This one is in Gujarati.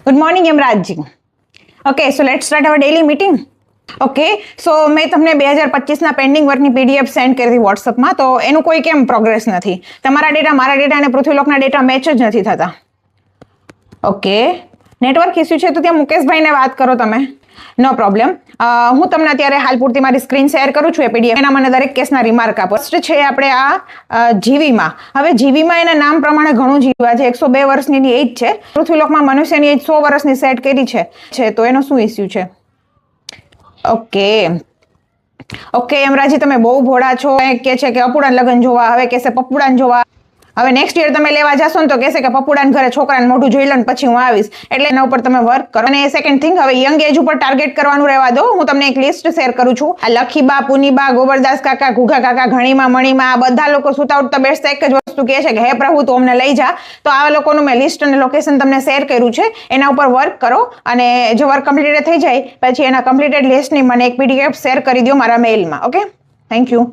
Good morning, Yamrajji. Okay, so let's start our daily meeting. Okay so મેં તમને 2025ના પેન્ડિંગ વર્કની પીડીએફ સેન્ડ કરી હતી વોટ્સઅપમાં. તો એનું કોઈ કેમ પ્રોગ્રેસ નથી? તમારા ડેટા, મારા ડેટા અને પૃથ્વીલોકના ડેટા મેચ જ નથી થતા. ઓકે, નેટવર્ક ઇસ્યુ છે તો ત્યાં મુકેશભાઈને વાત કરો તમે, નો પ્રોબ્લેમ. હું તમને અત્યારે હાલ પૂરતી મારી સ્ક્રીન શેર કરું છું એ પીડીએફ. એના મને દરેક કેસના રિમાર્ક આપો. ફર્સ્ટ છે આપણે આ જીવીમાં. હવે જીવીમાં એના નામ પ્રમાણે ઘણું જીવા છે. 102 વર્ષની એજ છે. પૃથ્વીલોકમાં મનુષ્યની એજ 100 વર્ષની સેટ કરી છે તો એનો શું ઇસ્યુ છે? ઓકે યમરાજી, તમે બહુ ભોળા છો. કે છે કે અપુડાન લગ્ન જોવા, હવે કહેશે પપ્પુડાન જોવા. હવે નેક્સ્ટ યર તમે લેવા જશો ને તો કહેશે કે પપ્પુડાન ઘરે છોકરાને મોઢું જોઈ લો ને પછી હું આવીશ. એટલે એના ઉપર તમે વર્ક કરો. અને સેકન્ડ થિંગ, હવે યંગ એજ ઉપર ટાર્ગેટ કરવાનું રહેવા દો. હું તમને એક લિસ્ટ શેર કરું છું. આ લખીબા, પુનીબા, ગોબરદાસ કાકા, ઘુઘા કાકા, ઘણીમાં, મણીમાં, આ બધા લોકો સુતા ઉઠતા બેસતા એક જ વસ્તુ કહે છે કે હે પ્રભુ તું અમને લઈ જા. તો આવા લોકોનું મેં લિસ્ટ અને લોકેશન તમને શેર કર્યું છે. એના ઉપર વર્ક કરો અને જો વર્ક કમ્પ્લીટેડ થઈ જાય પછી એના કમ્પ્લીટેડ લિસ્ટની મને એક પીડીએફ શેર કરી દો મારા મેઇલમાં. Okay, thank you.